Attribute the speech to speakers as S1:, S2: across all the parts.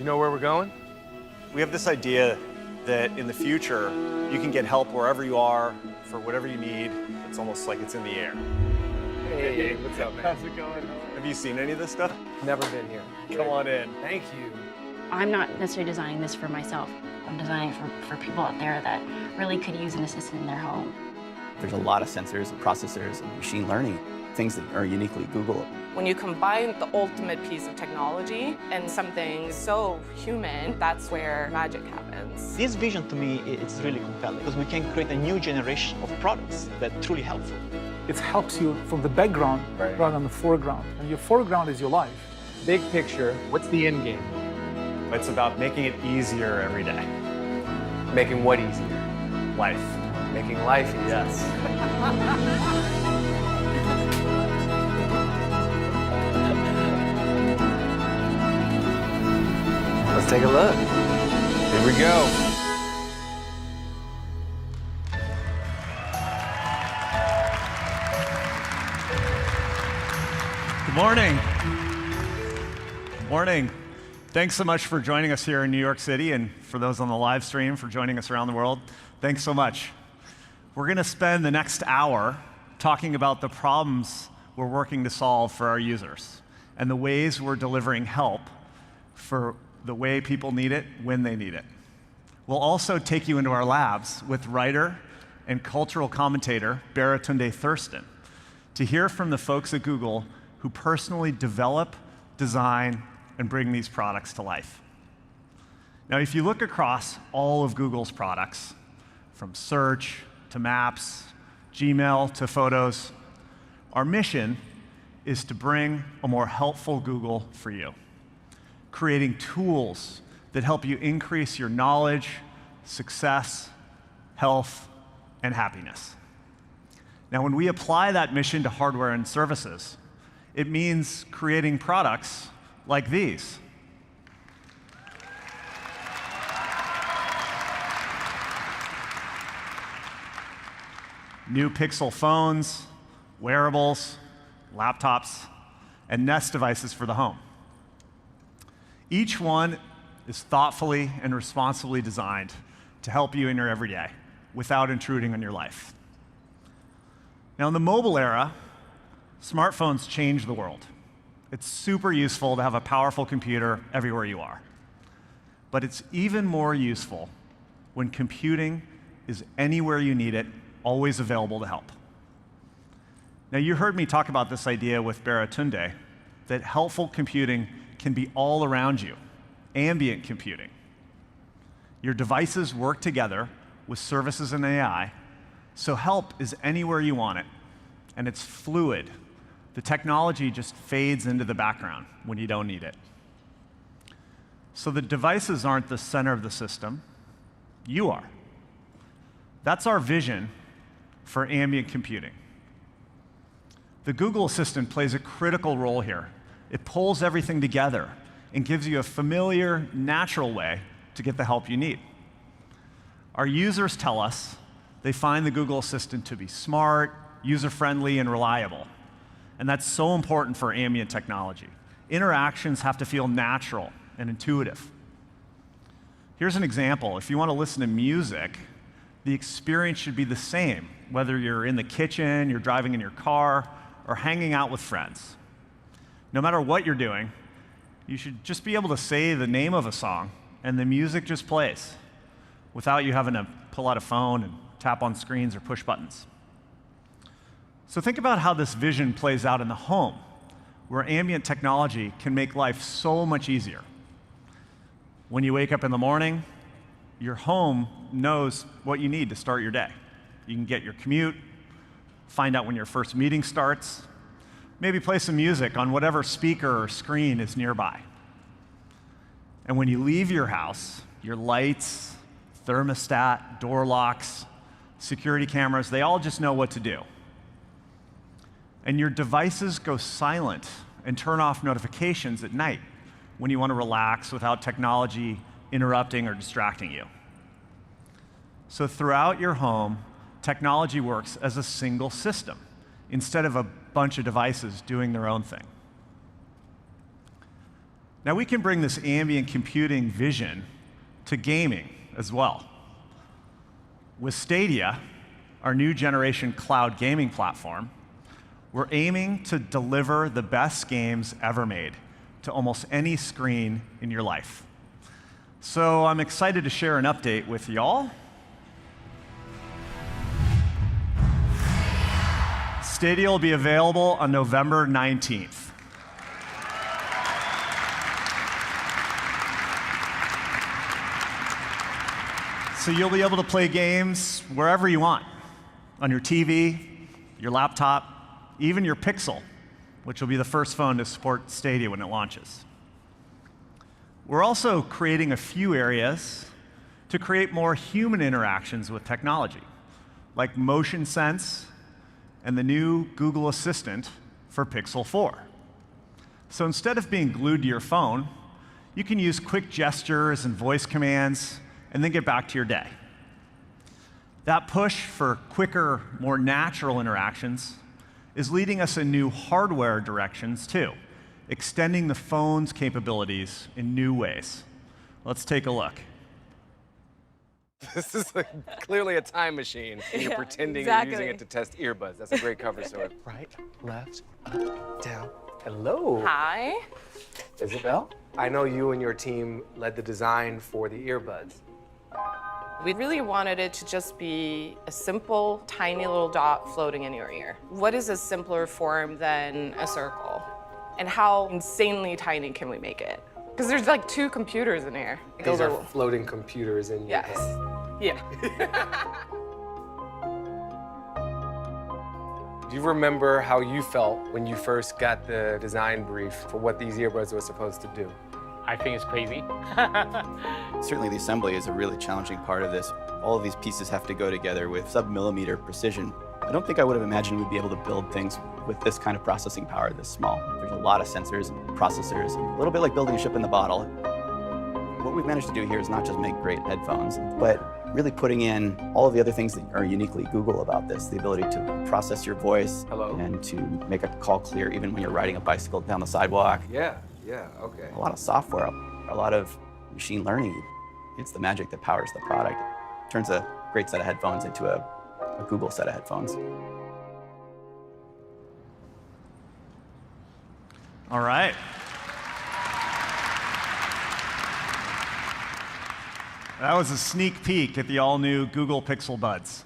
S1: You know where we're going?
S2: We have this idea that in the future, you can get help wherever you are for whatever you need. It's almost like it's in the air.
S1: Hey, what's up, man?
S2: How's it going? Have you seen any of this stuff?
S1: Never been here.
S2: Come on in.
S1: Thank you.
S3: I'm not necessarily designing this for myself. I'm designing for people out there that really could use an assistant in their home.
S4: There's a lot of sensors and processors and machine learning, things that are uniquely Google.
S5: When you combine the ultimate piece of technology and something so human, that's where magic happens.
S6: This vision to me is really compelling because we can create a new generation of products that are truly helpful.
S7: It helps you from the background rather than the foreground. And your foreground is your life.
S1: Big picture, what's the end game?
S2: It's about making it easier every day.
S1: Making what easier?
S2: Life.
S1: Making life easier.
S2: Yes.
S1: Let's take a look. Here we go.
S2: Good morning. Morning. Thanks so much for joining us here in New York City, and for those on the live stream for joining us around the world. Thanks so much. We're going to spend the next hour talking about the problems we're working to solve for our users and the ways we're delivering help for the way people need it when they need it. We'll also take you into our labs with writer and cultural commentator Baratunde Thurston to hear from the folks at Google who personally develop, design, and bring these products to life. Now, if you look across all of Google's products, from search to maps, Gmail to photos, our mission is to bring a more helpful Google for you, creating tools that help you increase your knowledge, success, health, and happiness. Now, when we apply that mission to hardware and services, it means creating products like these. New Pixel phones, wearables, laptops, and Nest devices for the home. Each one is thoughtfully and responsibly designed to help you in your everyday without intruding on your life. Now, in the mobile era, smartphones change the world. It's super useful to have a powerful computer everywhere you are. But it's even more useful when computing is anywhere you need it, always available to help. Now, you heard me talk about this idea with Baratunde, that helpful computing can be all around you, ambient computing. Your devices work together with services and AI, so help is anywhere you want it, and it's fluid. The technology just fades into the background when you don't need it. So the devices aren't the center of the system, you are. That's our vision for ambient computing. The Google Assistant plays a critical role here. It pulls everything together and gives you a familiar, natural way to get the help you need. Our users tell us they find the Google Assistant to be smart, user-friendly, and reliable. And that's so important for ambient technology. Interactions have to feel natural and intuitive. Here's an example. If you want to listen to music, the experience should be the same, whether you're in the kitchen, you're driving in your car, or hanging out with friends. No matter what you're doing, you should just be able to say the name of a song, and the music just plays, without you having to pull out a phone and tap on screens or push buttons. So think about how this vision plays out in the home, where ambient technology can make life so much easier. When you wake up in the morning, your home knows what you need to start your day. You can get your commute, find out when your first meeting starts, maybe play some music on whatever speaker or screen is nearby. And when you leave your house, your lights, thermostat, door locks, security cameras, they all just know what to do. And your devices go silent and turn off notifications at night when you want to relax without technology interrupting or distracting you. So throughout your home, technology works as a single system instead of a bunch of devices doing their own thing. Now, we can bring this ambient computing vision to gaming as well. With Stadia, our new generation cloud gaming platform, we're aiming to deliver the best games ever made to almost any screen in your life. So I'm excited to share an update with y'all. Stadia will be available on November 19th. So you'll be able to play games wherever you want, on your TV, your laptop, even your Pixel, which will be the first phone to support Stadia when it launches. We're also creating a few areas to create more human interactions with technology, like Motion Sense and the new Google Assistant for Pixel 4. So instead of being glued to your phone, you can use quick gestures and voice commands and then get back to your day. That push for quicker, more natural interactions is leading us in new hardware directions too, extending the phone's capabilities in new ways. Let's take a look.
S1: This is clearly a time machine. And you're pretending
S5: exactly.
S1: you're using it to test earbuds. That's a great cover story. Right, left, up, down. Hello.
S5: Hi.
S1: Isabel? I know you and your team led the design for the earbuds.
S5: We really wanted it to just be a simple, tiny little dot floating in your ear. What is a simpler form than a circle? And how insanely tiny can we make it? Because there's like 2 computers in here.
S1: These are floating computers in your
S5: Yes.
S1: head.
S5: Yeah.
S1: Do you remember how you felt when you first got the design brief for what these earbuds were supposed to do?
S8: I think it's crazy.
S4: Certainly the assembly is a really challenging part of this. All of these pieces have to go together with sub-millimeter precision. I don't think I would have imagined we'd be able to build things with this kind of processing power this small. There's a lot of sensors and processors, a little bit like building a ship in the bottle. What we've managed to do here is not just make great headphones, but really putting in all of the other things that are uniquely Google about this, the ability to process your voice and to make a call clear even when you're riding a bicycle down the sidewalk.
S1: Yeah, okay.
S4: A lot of software, a lot of machine learning. It's the magic that powers the product. It turns a great set of headphones into a Google set of headphones.
S2: All right. That was a sneak peek at the all-new Google Pixel Buds.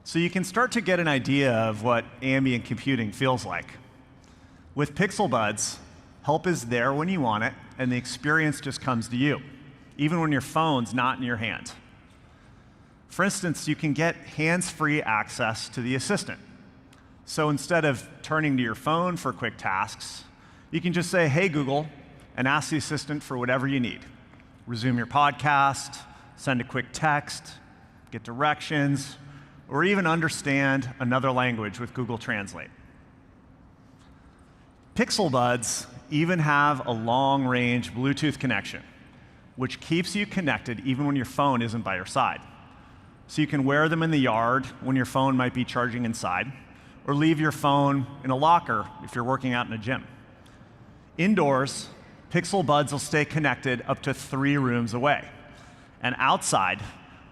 S2: So you can start to get an idea of what ambient computing feels like. With Pixel Buds, help is there when you want it, and the experience just comes to you, even when your phone's not in your hand. For instance, you can get hands-free access to the assistant. So instead of turning to your phone for quick tasks, you can just say, "Hey, Google," and ask the assistant for whatever you need. Resume your podcast, send a quick text, get directions, or even understand another language with Google Translate. Pixel Buds even have a long-range Bluetooth connection, which keeps you connected even when your phone isn't by your side. So you can wear them in the yard when your phone might be charging inside, or leave your phone in a locker if you're working out in a gym. Indoors, Pixel Buds will stay connected up to 3 rooms away. And outside,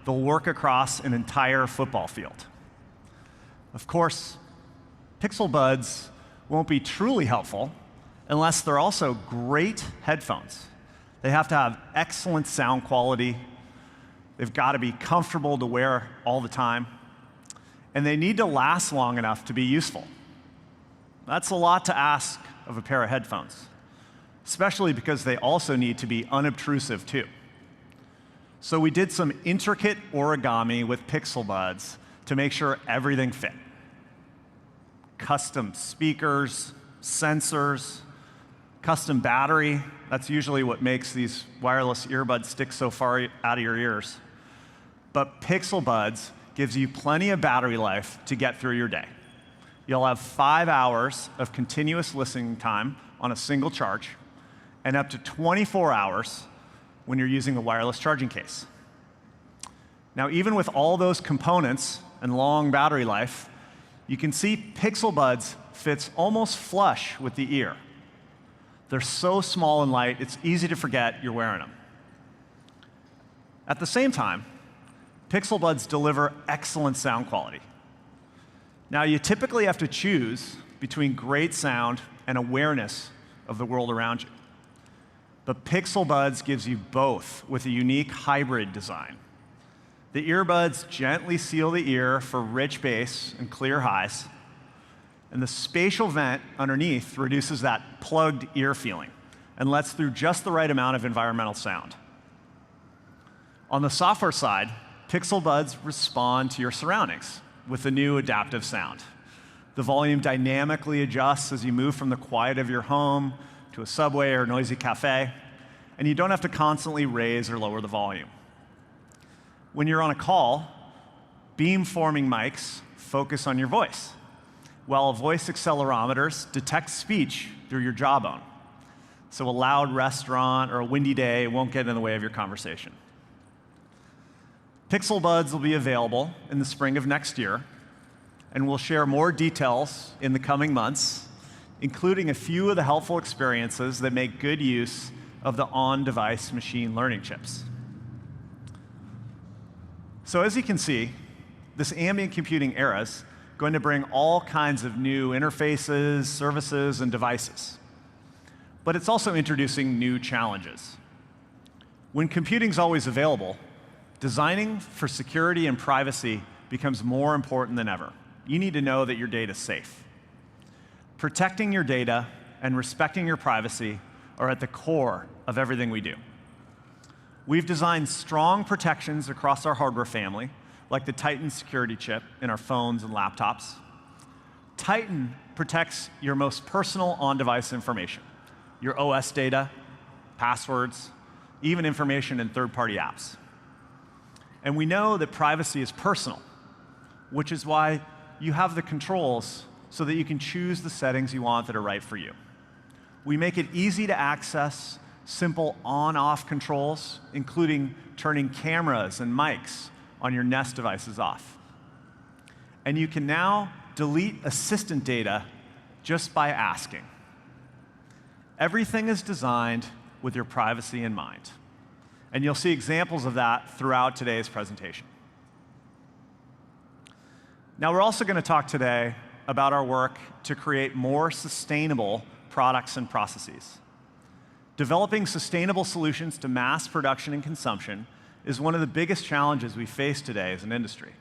S2: they'll work across an entire football field. Of course, Pixel Buds won't be truly helpful unless they're also great headphones. They have to have excellent sound quality. They've got to be comfortable to wear all the time. And they need to last long enough to be useful. That's a lot to ask of a pair of headphones, especially because they also need to be unobtrusive too. So we did some intricate origami with Pixel Buds to make sure everything fit. Custom speakers, sensors, custom battery. That's usually what makes these wireless earbuds stick so far out of your ears. But Pixel Buds gives you plenty of battery life to get through your day. You'll have 5 hours of continuous listening time on a single charge, and up to 24 hours when you're using a wireless charging case. Now, even with all those components and long battery life, you can see Pixel Buds fits almost flush with the ear. They're so small and light, it's easy to forget you're wearing them. At the same time, Pixel Buds deliver excellent sound quality. Now, you typically have to choose between great sound and awareness of the world around you. But Pixel Buds gives you both with a unique hybrid design. The earbuds gently seal the ear for rich bass and clear highs, and the spatial vent underneath reduces that plugged ear feeling and lets through just the right amount of environmental sound. On the software side, Pixel Buds respond to your surroundings with the new adaptive sound. The volume dynamically adjusts as you move from the quiet of your home to a subway or noisy cafe, and you don't have to constantly raise or lower the volume. When you're on a call, beam-forming mics focus on your voice, while voice accelerometers detect speech through your jawbone. So a loud restaurant or a windy day won't get in the way of your conversation. Pixel Buds will be available in the spring of next year, and we'll share more details in the coming months, including a few of the helpful experiences that make good use of the on-device machine learning chips. So as you can see, this ambient computing era is going to bring all kinds of new interfaces, services, and devices. But it's also introducing new challenges. When computing's always available, designing for security and privacy becomes more important than ever. You need to know that your data is safe. Protecting your data and respecting your privacy are at the core of everything we do. We've designed strong protections across our hardware family, like the Titan security chip in our phones and laptops. Titan protects your most personal on-device information, your OS data, passwords, even information in third-party apps. And we know that privacy is personal, which is why you have the controls so that you can choose the settings you want that are right for you. We make it easy to access simple on-off controls, including turning cameras and mics on your Nest devices off. And you can now delete assistant data just by asking. Everything is designed with your privacy in mind. And you'll see examples of that throughout today's presentation. Now, we're also going to talk today about our work to create more sustainable products and processes. Developing sustainable solutions to mass production and consumption is one of the biggest challenges we face today as an industry.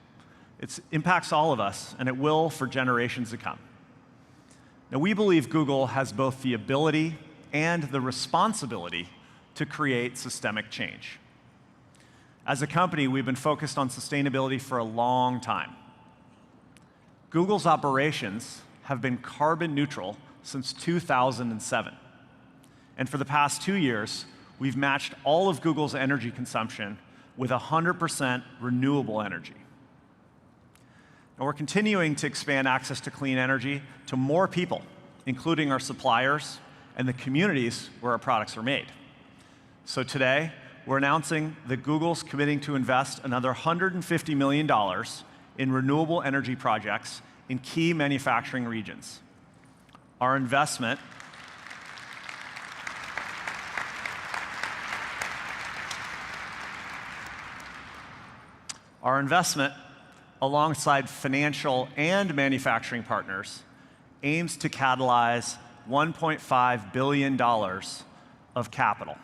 S2: It impacts all of us, and it will for generations to come. Now, we believe Google has both the ability and the responsibility to create systemic change. As a company, we've been focused on sustainability for a long time. Google's operations have been carbon neutral since 2007. And for the past 2 years, we've matched all of Google's energy consumption with 100% renewable energy. And we're continuing to expand access to clean energy to more people, including our suppliers and the communities where our products are made. So today, we're announcing that Google's committing to invest another $150 million in renewable energy projects in key manufacturing regions. Our investment alongside financial and manufacturing partners, aims to catalyze $1.5 billion of capital.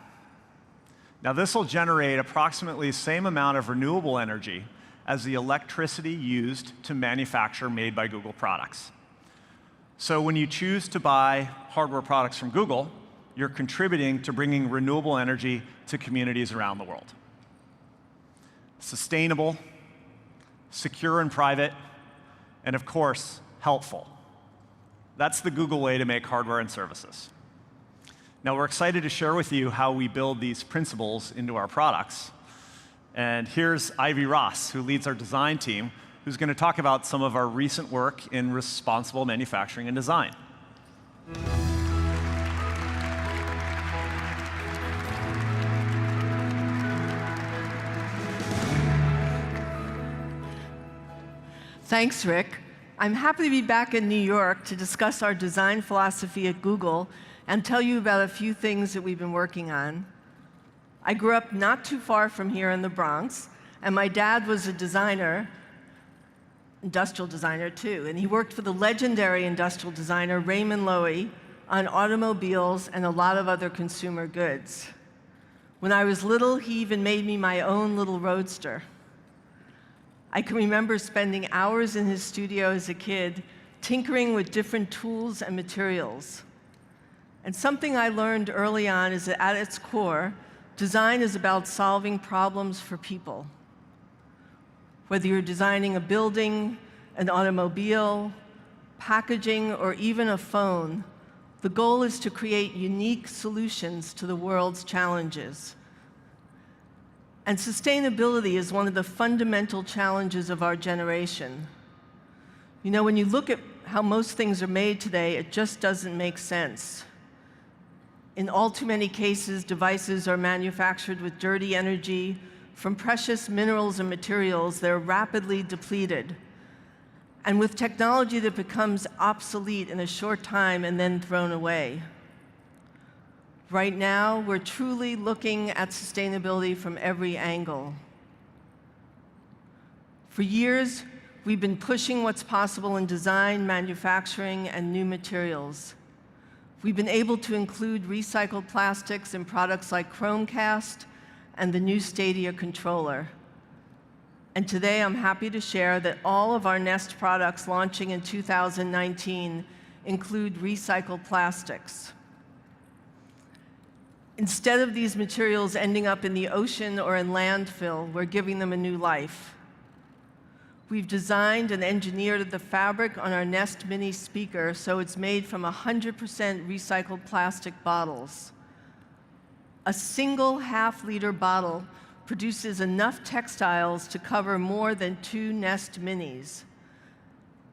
S2: Now, this will generate approximately the same amount of renewable energy as the electricity used to manufacture made by Google products. So when you choose to buy hardware products from Google, you're contributing to bringing renewable energy to communities around the world. Sustainable, secure and private, and of course, helpful. That's the Google way to make hardware and services. Now, we're excited to share with you how we build these principles into our products. And here's Ivy Ross, who leads our design team, who's going to talk about some of our recent work in responsible manufacturing and design.
S8: Thanks, Rick. I'm happy to be back in New York to discuss our design philosophy at Google and tell you about a few things that we've been working on. I grew up not too far from here in the Bronx, and my dad was a designer, industrial designer too, and he worked for the legendary industrial designer Raymond Loewy on automobiles and a lot of other consumer goods. When I was little, he even made me my own little roadster. I can remember spending hours in his studio as a kid, tinkering with different tools and materials. And something I learned early on is that at its core, design is about solving problems for people. Whether you're designing a building, an automobile, packaging, or even a phone, the goal is to create unique solutions to the world's challenges. And sustainability is one of the fundamental challenges of our generation. You know, when you look at how most things are made today, it just doesn't make sense. In all too many cases, devices are manufactured with dirty energy from precious minerals and materials that are rapidly depleted. and with technology that becomes obsolete in a short time and then thrown away. Right now, we're truly looking at sustainability from every angle. For years, we've been pushing what's possible in design, manufacturing, and new materials. We've been able to include recycled plastics in products like Chromecast and the new Stadia controller. And today, I'm happy to share that all of our Nest products launching in 2019 include recycled plastics. Instead of these materials ending up in the ocean or in landfill, we're giving them a new life. We've designed and engineered the fabric on our Nest Mini speaker so it's made from 100% recycled plastic bottles. A single half-liter bottle produces enough textiles to cover more than 2 Nest Minis.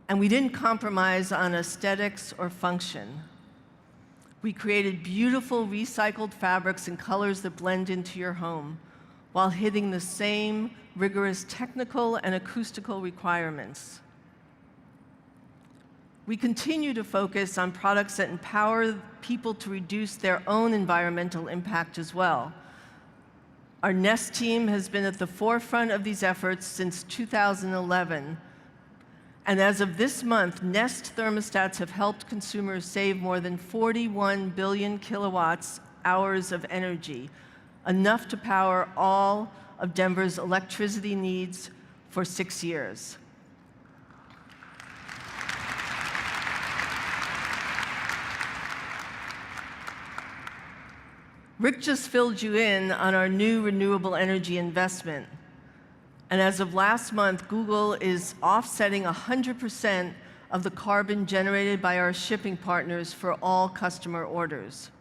S8: And we didn't compromise on aesthetics or function. We created beautiful recycled fabrics in colors that blend into your home while hitting the same rigorous technical and acoustical requirements. We continue to focus on products that empower people to reduce their own environmental impact as well. Our Nest team has been at the forefront of these efforts since 2011. And as of this month, Nest thermostats have helped consumers save more than 41 billion kilowatts hours of energy, enough to power all of Denver's electricity needs for 6 years. Rick just filled you in on our new renewable energy investment. And as of last month, Google is offsetting 100% of the carbon generated by our shipping partners for all customer orders.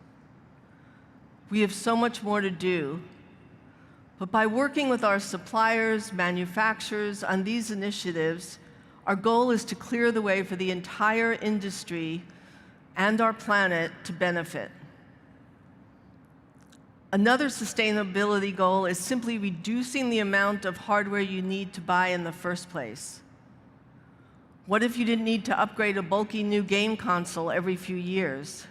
S8: We have so much more to do, but by working with our suppliers, manufacturers on these initiatives, our goal is to clear the way for the entire industry and our planet to benefit. Another sustainability goal is simply reducing the amount of hardware you need to buy in the first place. What if you didn't need to upgrade a bulky new game console every few years?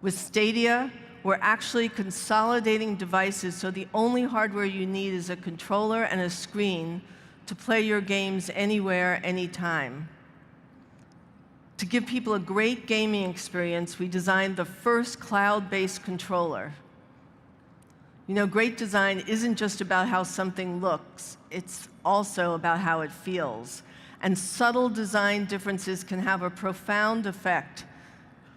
S8: With Stadia, we're actually consolidating devices so the only hardware you need is a controller and a screen to play your games anywhere, anytime. To give people a great gaming experience, we designed the first cloud-based controller. You know, great design isn't just about how something looks, it's also about how it feels. And subtle design differences can have a profound effect.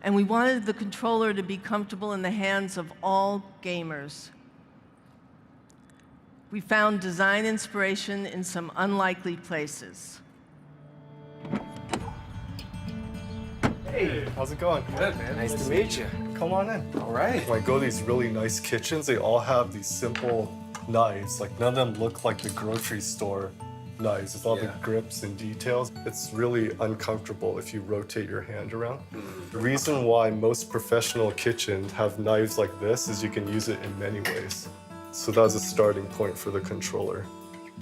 S8: And we wanted the controller to be comfortable in the hands of all gamers. We found design inspiration in some unlikely places.
S9: Hey, how's it going?
S1: Good, man. Nice to meet you.
S9: Come on in.
S1: All right.
S9: When I go to these really nice kitchens, they all have these simple knives. Like, none of them look like the grocery store knives with all the grips and details. It's really uncomfortable if you rotate your hand around. The reason why most professional kitchens have knives like this is you can use it in many ways. So that was a starting point for the controller.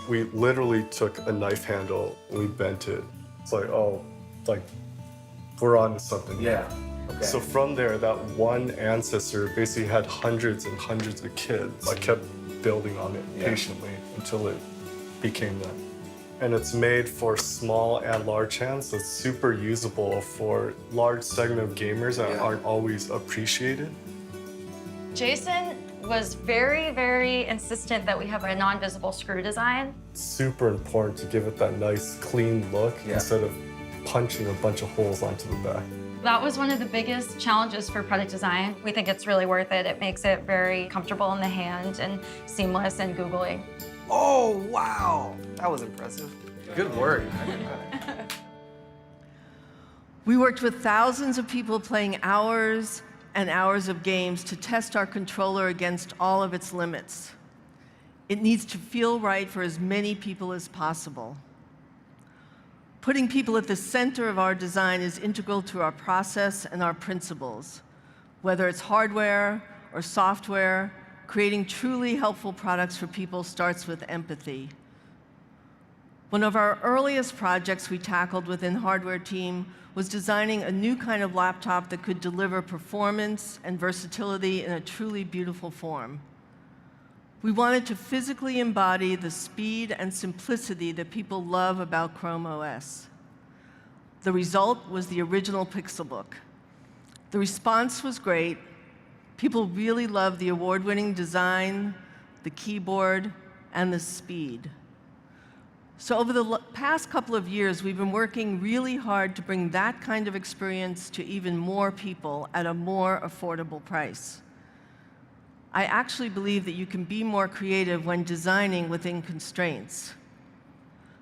S9: We literally took a knife handle and we bent it. It's like, oh, like, we're on to something.
S1: Yeah. Okay.
S9: So from there, that one ancestor basically had hundreds and hundreds of kids. I kept building on it patiently until it became that. And it's made for small and large hands, so it's super usable for large segment of gamers that aren't always appreciated.
S10: Jason was very, very insistent that we have a non-visible screw design.
S9: It's super important to give it that nice, clean look instead of punching a bunch of holes onto the back.
S10: That was one of the biggest challenges for product design. We think it's really worth it. It makes it very comfortable in the hand and seamless and googly.
S1: Oh, wow. That was impressive. Good work.
S8: We worked with thousands of people playing hours and hours of games to test our controller against all of its limits. It needs to feel right for as many people as possible. Putting people at the center of our design is integral to our process and our principles. Whether it's hardware or software, creating truly helpful products for people starts with empathy. One of our earliest projects we tackled within Hardware Team was designing a new kind of laptop that could deliver performance and versatility in a truly beautiful form. We wanted to physically embody the speed and simplicity that people love about Chrome OS. The result was the original Pixelbook. The response was great. People really loved the award-winning design, the keyboard, and the speed. So over the past couple of years, we've been working really hard to bring that kind of experience to even more people at a more affordable price. I actually believe that you can be more creative when designing within constraints.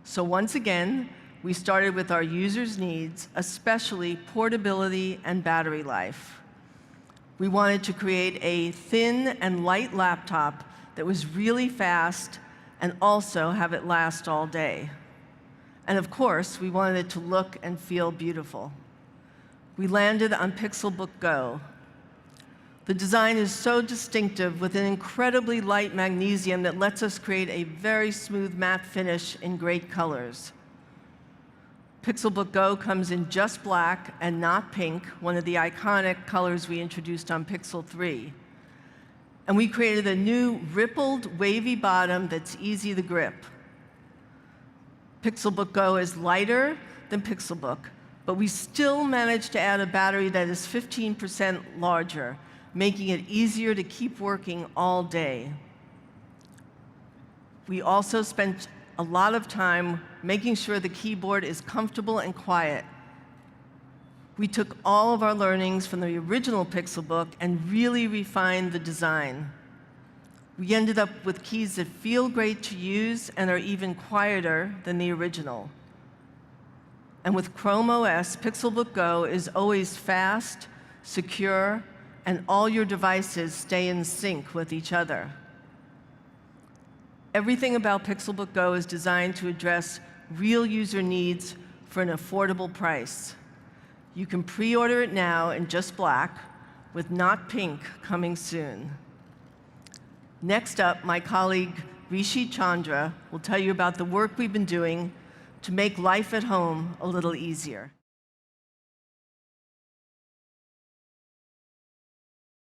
S8: So once again, we started with our users' needs, especially portability and battery life. We wanted to create a thin and light laptop that was really fast and also have it last all day. And of course, we wanted it to look and feel beautiful. We landed on Pixelbook Go. The design is so distinctive with an incredibly light magnesium that lets us create a very smooth matte finish in great colors. Pixelbook Go comes in just black and not pink, one of the iconic colors we introduced on Pixel 3. And we created a new rippled, wavy bottom that's easy to grip. Pixelbook Go is lighter than Pixelbook, but we still managed to add a battery that is 15% larger, making it easier to keep working all day. We also spent a lot of time making sure the keyboard is comfortable and quiet. We took all of our learnings from the original Pixelbook and really refined the design. We ended up with keys that feel great to use and are even quieter than the original. And with Chrome OS, Pixelbook Go is always fast, secure, and all your devices stay in sync with each other. Everything about Pixelbook Go is designed to address real user needs for an affordable price. You can pre-order it now in just black, with not pink coming soon. Next up, my colleague Rishi Chandra will tell you about the work we've been doing to make life at home a little easier.